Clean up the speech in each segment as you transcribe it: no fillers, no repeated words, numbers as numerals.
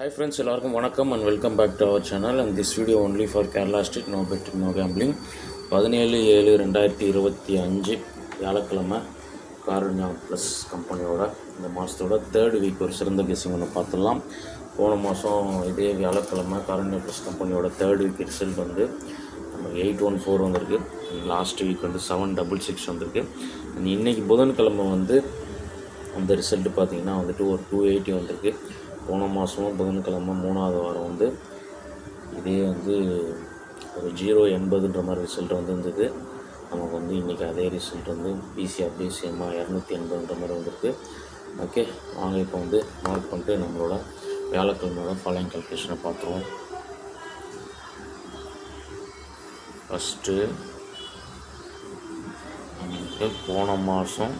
Hi friends, எல்லாருக்கும் வணக்கம் and welcome back to our channel and this video only for Kerala State No Betting No Gambling. 17/7/2025 வியாழக்கிழமை Karunya plus கம்பெனியோட இந்த மாதத்தோட third week ஒரு சிறந்த கெஸ்ஸிங் ஒன்று பார்த்துடலாம். போன மாதம் இதே வியாழக்கிழமை காருண்யா ப்ளஸ் கம்பெனியோட தேர்ட் வீக் ரிசல்ட் வந்து 814 வந்திருக்கு. லாஸ்ட் வீக் வந்து 766 வந்திருக்கு. இன்றைக்கி புதன்கிழமை வந்து அந்த ரிசல்ட்டு பார்த்திங்கன்னா வந்துட்டு ஒரு 280 வந்திருக்கு. போன மாதமும் புதன்கிழமை 3வது வாரம் வந்து இதே வந்து ஒரு 080ன்ற மாதிரி ரிசல்ட் வந்து இருந்தது. நமக்கு வந்து இன்றைக்கி அதே ரிசல்ட் வந்து பிசிஎம்மாக 280ன்ற மாதிரி வந்திருக்கு. ஓகே, வாங்க இப்போ வந்து மார்க் பண்ணிட்டு நம்மளோட வியாழக்கிழமையோட ஃபாலோயிங் கால்குலேஷனை பார்த்துருவோம். ஃபஸ்ட்டு நமக்கு போன மாதம்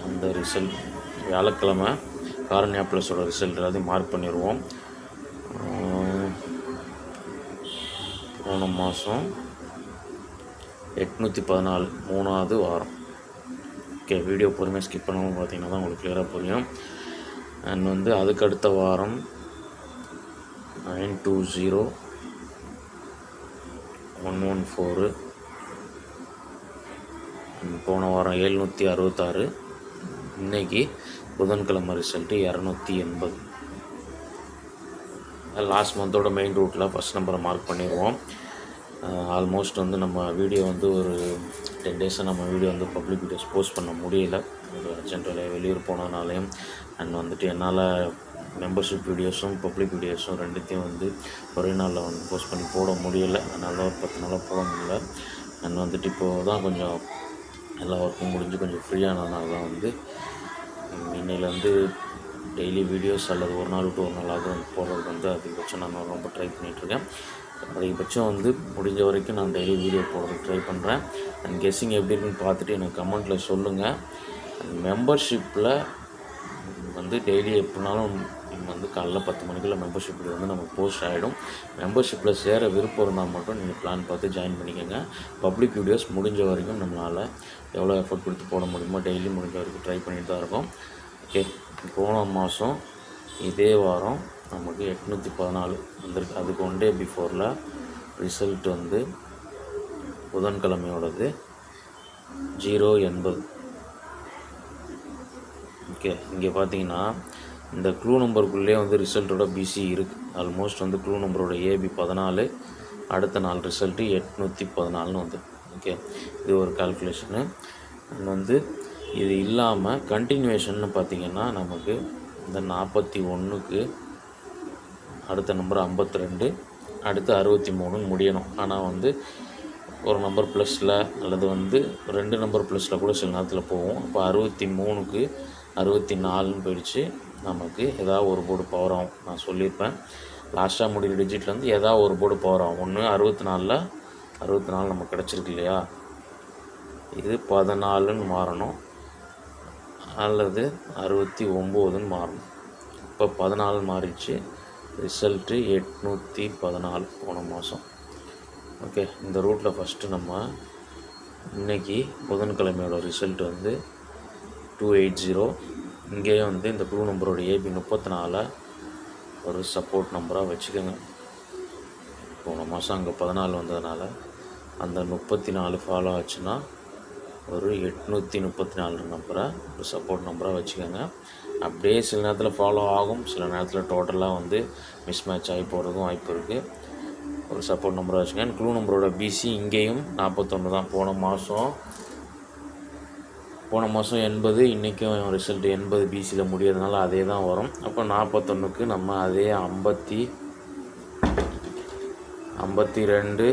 அந்த ரிசல்ட் வியாழக்கிழமை காருண்யா ப்ளஸோட ரிசல்ட் எல்லாத்தையும் மார்க் பண்ணிடுவோம். போன மாதம் 814 3வது வாரம். ஓகே, வீடியோ பொறுமையாக ஸ்கிப் பண்ணாமல் பார்த்தீங்கன்னா தான் உங்களுக்கு கிளியராக புரியும். அண்ட் வந்து அதுக்கு அடுத்த வாரம் 920 114. போன வாரம் 766. இன்றைக்கி புதன்கிழமை ரிசல்ட்டு 280. லாஸ்ட் மந்தோட மெயின் ரூட்டில் ஃபஸ்ட் நம்பரை மார்க் பண்ணிடுவோம். ஆல்மோஸ்ட் வந்து நம்ம வீடியோ வந்து ஒரு 10 டேஸாக நம்ம வீடியோ வந்து பப்ளிக் வீடியோஸ் போஸ்ட் பண்ண முடியல. ஒரு அர்ஜென்ட் வேலையை வெளியூர் போனதுனாலையும் அண்ட் வந்துட்டு என்னால் மெம்பர்ஷிப் வீடியோஸும் பப்ளிக் வீடியோஸும் ரெண்டுத்தையும் வந்து ஒரே நாளில் வந்து போஸ்ட் பண்ணி போட முடியலை. அதனால ஒரு 10 நாளாக போட முடியல. அண்ட் வந்துட்டு இப்போது தான் கொஞ்சம் எல்லா ஒர்க்கும் முடிஞ்சு கொஞ்சம் ஃப்ரீயானதுனால தான் வந்து இன்னையிலேருந்து டெய்லி வீடியோஸ் அல்லது ஒரு நாள் விட்டு ஒரு நாளாக போடுறதுக்கு வந்து அதிகபட்சம் நான் ரொம்ப ட்ரை பண்ணிகிட்ருக்கேன். அதிகபட்சம் வந்து முடிஞ்ச வரைக்கும் நான் டெய்லி வீடியோ போடுறதுக்கு ட்ரை பண்ணுறேன். அண்ட் கெஸ்ஸிங் எப்படி இருக்குன்னு பார்த்துட்டு எனக்கு கமெண்ட்டில் சொல்லுங்கள். மெம்பர்ஷிப்பில் வந்து டெய்லி எப்படினாலும் வந்து காலைல 10 மணிக்குள்ள மெம்பர்ஷிப் வந்து நமக்கு போஸ்ட் ஆகிடும். மெம்பர்ஷிப்பில் சேர விருப்பம் இருந்தால் மட்டும் நீங்கள் பிளான் பார்த்து ஜாயின் பண்ணிக்கோங்க. பப்ளிக் வீடியோஸ் முடிஞ்ச வரைக்கும் நம்மளால் எவ்வளோ எஃபர்ட் கொடுத்து போட முடியுமோ டெய்லி முடிஞ்ச வரைக்கும் ட்ரை பண்ணிட்டு தான் இருக்கோம். ஓகே, போன மாதம் இதே வாரம் நமக்கு 814 வந்திருக்கு. அதுக்கு 1 டே பிஃபோரில் ரிசல்ட் வந்து புதன்கிழமையோடது 080. ஓகே, இங்கே பார்த்தீங்கன்னா இந்த க்ளூ நம்பருக்குள்ளே வந்து ரிசல்ட்டோட பிசி இருக்குது. ஆல்மோஸ்ட் வந்து க்ளூ நம்பரோட ஏபி 14, அடுத்த நாள் ரிசல்ட்டு 814 வந்து. ஓகே, இது ஒரு கால்குலேஷனு. வந்து இது இல்லாமல் கண்டினியூவேஷன்னு பார்த்திங்கன்னா நமக்கு இந்த 41க்கு அடுத்த நம்பர் 52, அடுத்து 63 முடியணும். ஆனால் வந்து ஒரு நம்பர் ப்ளஸில் அல்லது வந்து 2 நம்பர் ப்ளஸில் கூட சில நேரத்தில் போகும். அப்போ 63க்கு 64 போயிடுச்சு. நமக்கு ஏதாவது ஒரு போர்டு பவர் ஆகும். நான் சொல்லியிருப்பேன், லாஸ்ட்டாக முடிகிற டிஜிட்லேருந்து ஏதாவது ஒரு போர்டு பவர் ஆகும். ஒன்று 64 நமக்கு கிடச்சிருக்கு இல்லையா, இது 14ன்னு மாறணும் அல்லது 69ன்னு மாறணும். இப்போ 14 மாறிடுச்சு. ரிசல்ட்டு 814 போன மாதம். ஓகே, இந்த ரூட்டில் ஃபஸ்ட்டு நம்ம இன்றைக்கி புதன்கிழமையோட ரிசல்ட் வந்து 280. இங்கேயும் வந்து இந்த க்ளூ நம்பரோட ஏபி 34 ஒரு சப்போர்ட் நம்பராக வச்சுக்கோங்க. போன மாதம் அங்கே 14 வந்ததுனால அந்த 34 ஃபாலோ ஆச்சுன்னா ஒரு 834 நம்பரை ஒரு சப்போர்ட் நம்பராக வச்சுக்கோங்க. அப்படியே சில நேரத்தில் ஃபாலோ ஆகும், சில நேரத்தில் டோட்டலாக வந்து மிஸ் மேட்ச் ஆகி போகிறதுக்கும் வாய்ப்பு இருக்குது. ஒரு சப்போர்ட் நம்பராக வச்சுக்கோங்க. க்ளூ நம்பரோட பிசி இங்கேயும் 41 தான். போன மாதம் 80, இன்றைக்கும் ரிசல்ட் 80 பிசியில் முடியறதுனால அதே தான் வரும். அப்போ 41க்கு நம்ம அதே 52, 63.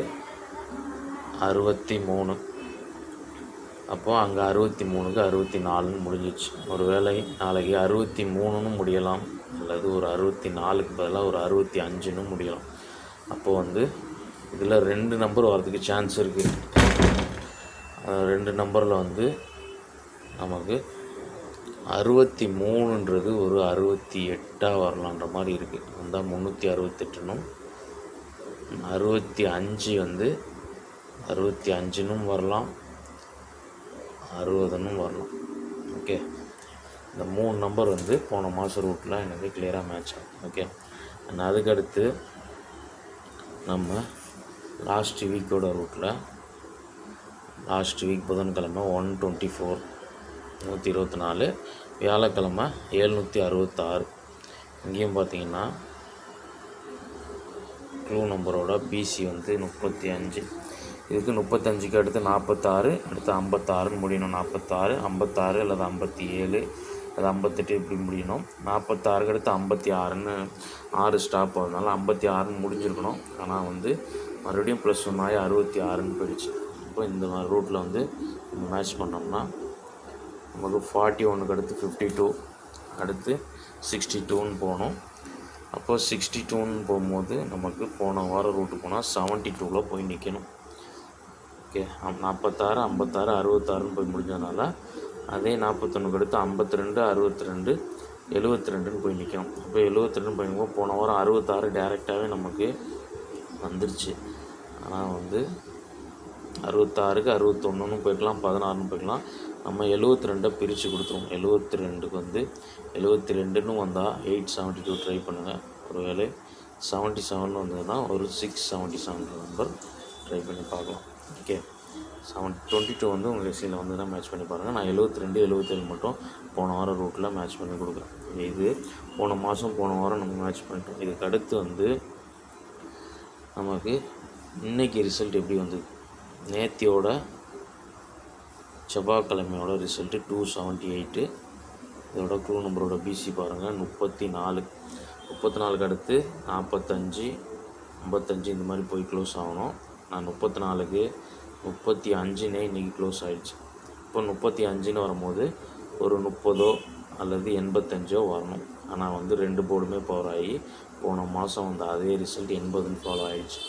அப்போது அங்கே 63க்கு 64ன்னு முடிஞ்சிச்சு. ஒரு வேளை நாளைக்கு 63ன்னு முடியலாம், அல்லது ஒரு 64க்கு பதிலாக ஒரு 65ன்னு முடியலாம். அப்போது வந்து இதில் 2 நம்பர் வரதுக்கு சான்ஸ் இருக்குது. 2 நம்பரில் வந்து நமக்கு 63ன்றது ஒரு 68 வரலான்ற மாதிரி இருக்குது. அந்த 368னும் 65 வந்து 65னும் வரலாம், 60னும் வரலாம். ஓகே, இந்த 3 நம்பர் வந்து போன மாதம் ரூட்டில் எனக்கு கிளியராக மேட்ச் ஆகும். ஓகே, அண்ட் அதுக்கடுத்து நம்ம லாஸ்ட் வீக்கோட ரூட்டில் லாஸ்ட் வீக் புதன்கிழமை 124 124, வியாழக்கிழமை 766. இங்கேயும் பார்த்தீங்கன்னா க்ளூ நம்பரோட பிசி வந்து 35. இதுக்கு 35க்கு அடுத்து 46, அடுத்து 56ன்னு முடியணும். 46, 56 அல்லது 57 அது 58 இப்படி முடியணும். 46க்கு அடுத்து 56ன்னு 6 ஸ்டாப் ஆகுதுனால 56ன்னு முடிஞ்சிருக்கணும். ஆனால் வந்து மறுபடியும் +1 ஆகி 66ன்னு போயிடுச்சு. இப்போ இந்த மாதிரி ரூட்டில் வந்து நம்ம மேட்ச் பண்ணோம்னா நமக்கு 41க்கு அடுத்து 52, அடுத்து 62ன்னு போகணும். அப்போ 62ன்னு போகும்போது நமக்கு போன வாரம் ரூட்டு போனால் 72ல் போய் நிற்கணும். ஓகே, 46, 56, 66ன்னு போய் முடிஞ்சதுனால அதே 41க்கு அடுத்து 52, 62, 72ன்னு போய் நிற்கணும். அப்போ 72 போய் போன வாரம் 66 டேரெக்டாகவே நமக்கு வந்துருச்சு. ஆனால் வந்து 66க்கு 61ன்னு போய்க்கலாம், 16ன்னு போய்க்கலாம். நம்ம 72 பிரித்து கொடுத்துருவோம். 72க்கு வந்து 72ன்னு வந்தால் 872 ட்ரை பண்ணுங்கள். ஒருவேளை 77ன்னு வந்ததுன்னா ஒரு 677 நம்பர் ட்ரை பண்ணி பார்க்கலாம். ஓகே, 22 வந்து உங்கள் எஸ்சியில் வந்து தான் மேட்ச் பண்ணி பாருங்கள். நான் 72, 77 மட்டும் போன வாரம் ரூட்டில் மேட்ச் பண்ணி கொடுக்குறேன். இது போன மாதம் போன வாரம் நம்ம மேட்ச் பண்ணிட்டோம். இதுக்கு அடுத்து வந்து நமக்கு இன்றைக்கி ரிசல்ட் எப்படி வந்தது, நேத்தியோட செவ்வாய்க்கிழமையோட ரிசல்ட்டு 278. இதோட க்ளூ நம்பரோட பிசி பாருங்கள் 34. 34க்கு அடுத்து 45, 55 இந்த மாதிரி போய் க்ளோஸ் ஆகணும். நான் 34க்கு 35னே இன்றைக்கி க்ளோஸ் ஆகிடுச்சு. இப்போ 35ன்னு வரும்போது ஒரு 30 அல்லது 85 வரணும். ஆனால் வந்து 2 போர்டுமே பவர் ஆகி போன மாதம் வந்து அதே ரிசல்ட் 80ன்னு ஃபாலோ ஆகிடுச்சு.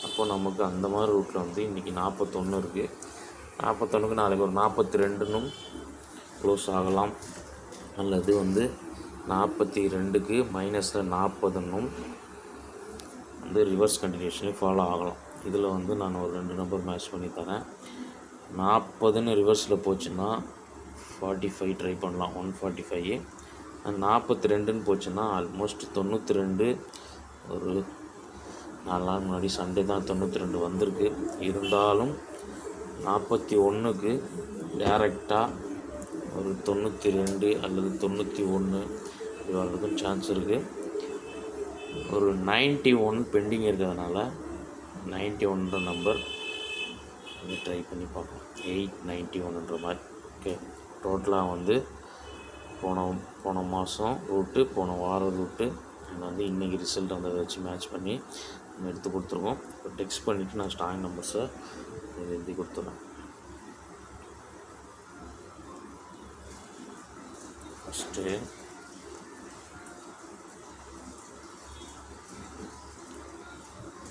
அப்போ நமக்கு அந்த மாதிரி ரூட்டில் வந்து இன்றைக்கி 41 இருக்குது. 41க்கு நாளைக்கு ஒரு 42ன்னும் க்ளோஸ் ஆகலாம், அல்லது வந்து 42க்கு -40ன்னும் வந்து ரிவர்ஸ் கண்டினியூஷன்லேயும் ஃபாலோ ஆகலாம். இதில் வந்து நான் ஒரு 2 நம்பர் மேட்ச் பண்ணி தரேன். 40ன்னு ரிவர்ஸில் போச்சுன்னா 45 ட்ரை பண்ணலாம், 145. 42ன்னு போச்சுன்னா ஆல்மோஸ்ட் 92. ஒரு 4 நாள் முன்னாடி சண்டே தான் 92 வந்திருக்கு. இருந்தாலும் 41க்கு டேரெக்டாக ஒரு 92 அல்லது 91 இது வர்றதுக்கும் சான்ஸ் இருக்குது. ஒரு 91 பெண்டிங் இருக்கிறதுனால 91ன்ற நம்பர் வந்து ட்ரை பண்ணி பார்ப்போம். 891ன்ற மாதிரி. ஓகே, டோட்டலாக வந்து போன மாதம் ரூட்டு, போன வாரம் ரூட்டு, நான் வந்து இன்றைக்கி ரிசல்ட் வந்து அதை வச்சு மேட்ச் பண்ணி நம்ம எடுத்து கொடுத்துருக்கோம். இப்போ டெக்ஸ்ட் பண்ணிவிட்டு நான் ஸ்ட்ராங் நம்பர்ஸை எழுதி கொடுத்துட்றேன். ஃபஸ்ட்டு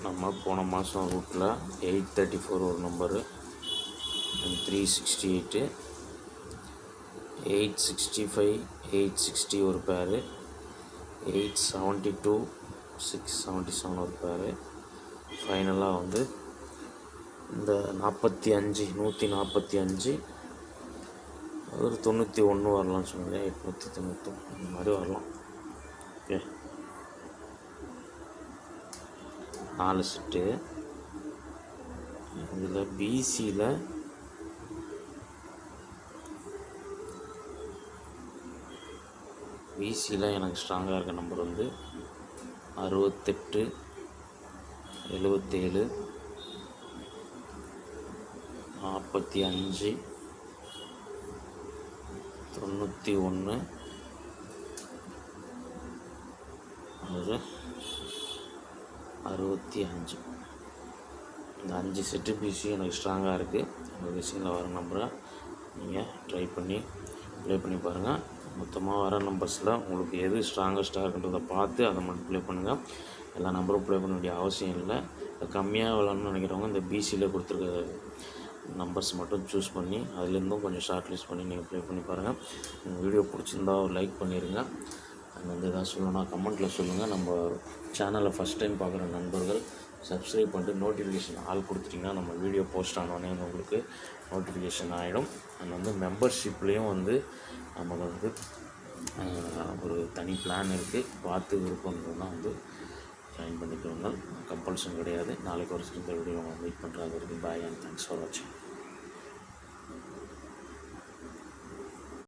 நம்ம போன மாதம் ரூட்டில் 834 ஒரு நம்பரு, 368, 865, 860 ஒரு பேரு, 872, 677 ஒரு பேரு. ஃபைனலாக வந்து இந்த 45, 145 ஒரு 91 வரலாம்னு சொன்னேன். 891 இந்த மாதிரி வரலாம். Okay, 4 set. இதில் பிசியில் எனக்கு ஸ்ட்ராங்காக இருக்க நம்பர் வந்து 68, 77, 45, 91, ஒரு 65. இந்த 5 செட்டு பிசி எனக்கு ஸ்ட்ராங்காக இருக்குது. அந்த பிசியில் வர நம்பரை நீங்கள் ட்ரை பண்ணி ப்ளே பண்ணி பாருங்கள். மொத்தமாக வர நம்பர்ஸில் உங்களுக்கு எது ஸ்ட்ராங்கஸ்ட்டாக இருக்குன்றதை பார்த்து அதை மட்டும் ப்ளே பண்ணுங்கள். எல்லா நம்பரும் ப்ளே பண்ண வேண்டிய அவசியம் இல்லை. கம்மியாக விளாட்ணும்னு நினைக்கிறவங்க இந்த பிசியில் கொடுத்துருக்க நம்பர்ஸ் மட்டும் சூஸ் பண்ணி அதுலேருந்தும் கொஞ்சம் ஷார்ட் லிஸ்ட் பண்ணி நீங்கள் ப்ளே பண்ணி பாருங்கள். உங்கள் வீடியோ பிடிச்சிருந்தா ஒரு லைக் பண்ணிடுங்க. அது வந்து எதாவது சொல்லணும்னா கமெண்ட்டில் சொல்லுங்கள். நம்ம சேனலை ஃபஸ்ட் டைம் பார்க்குற நண்பர்கள் சப்ஸ்கிரைப் பண்ணிட்டு நோட்டிஃபிகேஷன் ஆல் கொடுத்துட்டிங்கன்னா நம்ம வீடியோ போஸ்ட் ஆனோடனே உங்களுக்கு நோட்டிஃபிகேஷன் ஆகிடும். அண்ட் வந்து மெம்பர்ஷிப்லேயும் வந்து நமக்கு வந்து ஒரு தனி பிளான் இருக்குது. பார்த்து விருப்பம்னா வந்து ஜாயின் பண்ணிக்கோங்க. கம்பல்ஷன் கிடையாது. நாளைக்கு ஒரு சிறந்த வீடியோ மீட் பண்ணுற வரைக்கும் பாய் அண்ட் தேங்க்ஸ் ஃபார் வாட்சிங்.